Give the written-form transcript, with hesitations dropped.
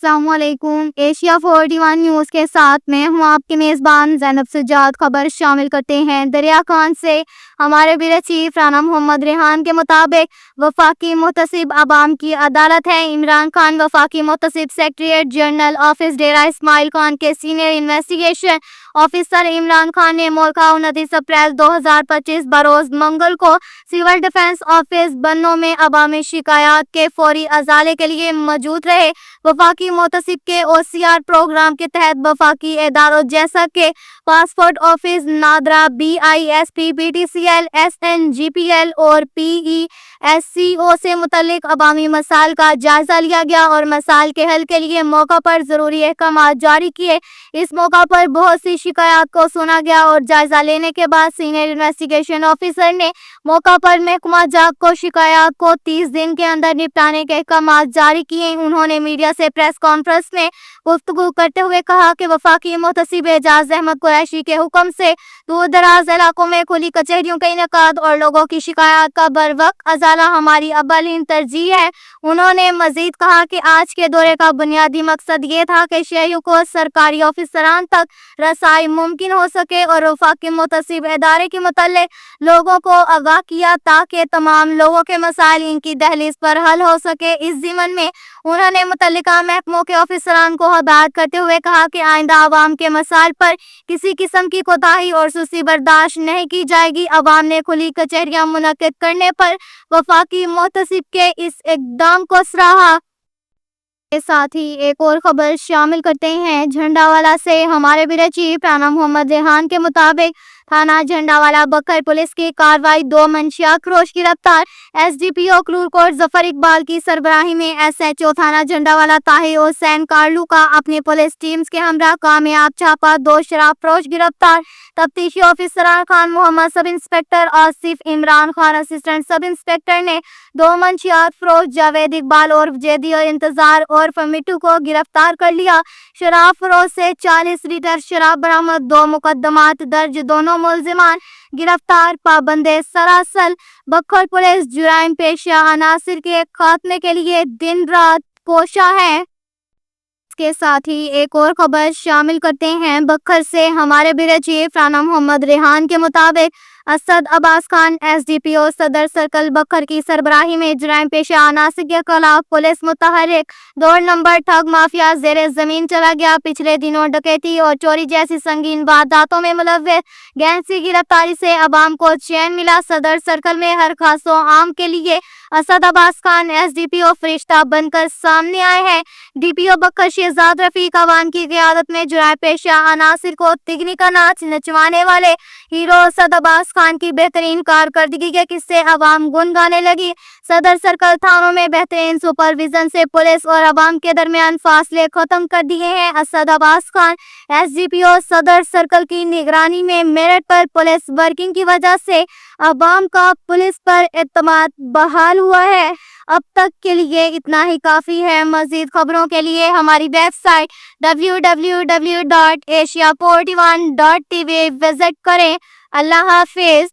السلام علیکم۔ Asia 41 news کے ساتھ میں ہوں آپ کے میزبان زینب سجاد۔ خبر شامل کرتے ہیں دریا خان سے۔ ہمارے بیورو چیف رانا محمد ریحان کے مطابق وفاقی محتسب عوام کی عدالت ہے۔ عمران خان وفاقی محتسب secretariat general office Dera Ismail Khan کے senior investigation officer Imran Khan نے مولکہ 29 اپریل 2025 بروز منگل کو سول ڈیفنس آفس بنوں میں عوامی شکایات کے فوری ازالے کے لیے موجود رہے۔ وفاقی محتسب کے OCR پروگرام کے تحت وفاقی اداروں جیسا کہ passport office, NADRA, BISP، PTCL، SNGPL اور PESCO سے متعلق عوامی مسائل کا جائزہ لیا گیا اور مسائل کے حل کے لیے موقع پر ضروری احکامات جاری کیے۔ اس موقع پر بہت سی شکایات کو سنا گیا اور جائزہ لینے کے بعد سینئر انویسٹیگیشن آفیسر نے موقع پر محکمہ جات کو شکایات کو 30 دن کے اندر نپٹانے کے احکامات جاری کیے۔ انہوں نے میڈیا سے پریس کانفرنس میں گفتگو کرتے ہوئے کہا کہ وفاقی محتسب اعجاز احمد قریشی کے حکم سے دور دراز علاقوں میں کھلی کچہریوں کا انعقاد اور لوگوں کی شکایات کا بروقت ازالہ ہماری اولین ترجیح ہے۔ انہوں نے مزید کہا کہ آج کے دورے کا بنیادی مقصد یہ تھا کہ شہریوں کو سرکاری آفیسران تک رسائی ممکن ہو سکے اور وفاقی محتسب ادارے کے متعلق لوگوں کو آگاہ کیا تاکہ تمام لوگوں کے مسائل ان کی دہلیز پر حل ہو سکے۔ اس ضمن میں انہوں نے متعلقہ محکموں کے آفیسران کو ہدایت کرتے ہوئے کہا کہ آئندہ عوام کے مسائل پر کسی قسم کی کوتاہی اور سستی برداشت نہیں کی جائے گی۔ عوام نے کھلی کچہریاں منعقد کرنے پر وفاقی محتسب کے اس اقدام کو سراہا۔ کے ساتھ ہی ایک اور خبر شامل کرتے ہیں جھنڈاوالا سے۔ ہمارے بیورو چیف رانا محمد ریحان کے مطابق تھانہ جھنڈاوالا بکر پولیس کی کارروائی 2 منشیات فروش گرفتار۔ SDPO کلور کوٹ ظفر اقبال کی سربراہی میں SHO تھانہ جھنڈاوالا طاہر حسین کارلو کا اپنی پولیس ٹیمز کے ہمراہ کامیاب چھاپا، 2 شراب فروش گرفتار۔ تفتیشی officer Khan Muhammad, sub inspector Asif Imran Khan, assistant sub inspector نے 2 منشیات فروش جاوید اقبال اور جیدی انتظار اور مٹو کو گرفتار کر لیا۔ شراب فروش سے 40 لیٹر شراب برآمد، 2 مقدمات درج، دونوں ملزمان گرفتار۔ پابند سراسل بکھر پولیس جرائم پیشہ عناصر کے خاتمے کے لیے دن رات کوشاں ہے۔ اس کے ساتھ ہی ایک اور خبر شامل کرتے ہیں بکھر سے۔ ہمارے بیورو چیف رانا محمد ریحان کے مطابق اسد عباس خان SDPO صدر سرکل بکھر کی سربراہی میں جرائم پیشہ عناصر کے خلاف پولیس متحرک 2 نمبر ٹھگ مافیا زیر زمین چلا گیا۔ پچھلے دنوں ڈکیتی اور چوری جیسی سنگین وارداتوں میں ملوث گینگ کی گرفتاری سے عوام کو چین ملا۔ صدر سرکل میں ہر خاص و عام کے لیے اسد عباس خان SDPO فرشتہ بن کر سامنے آئے ہیں۔ DPO بکھر شہزاد رفیق عوان کی قیادت میں جرائم پیشہ عناصر کو تگنی کا ناچ نچوانے والے ہیرو اسد عباس خان کی بہترین کارکردگی کے قصے عوام گنگانے لگی۔ صدر سرکل تھانوں میں بہترین سپرویژن سے پولیس اور عوام کے درمیان فاصلے ختم کر دیے ہیں۔ اسد عباس خان SDPO صدر سرکل کی نگرانی میں میرٹ پر پولیس ورکنگ کی وجہ سے عوام کا پولیس پر اعتماد بحال ہوا ہے۔ اب تک کے لیے اتنا ہی کافی ہے۔ مزید خبروں کے لیے ہماری ویب سائٹ www.asia41.tv وزٹ کریں۔ اللہ حافظ۔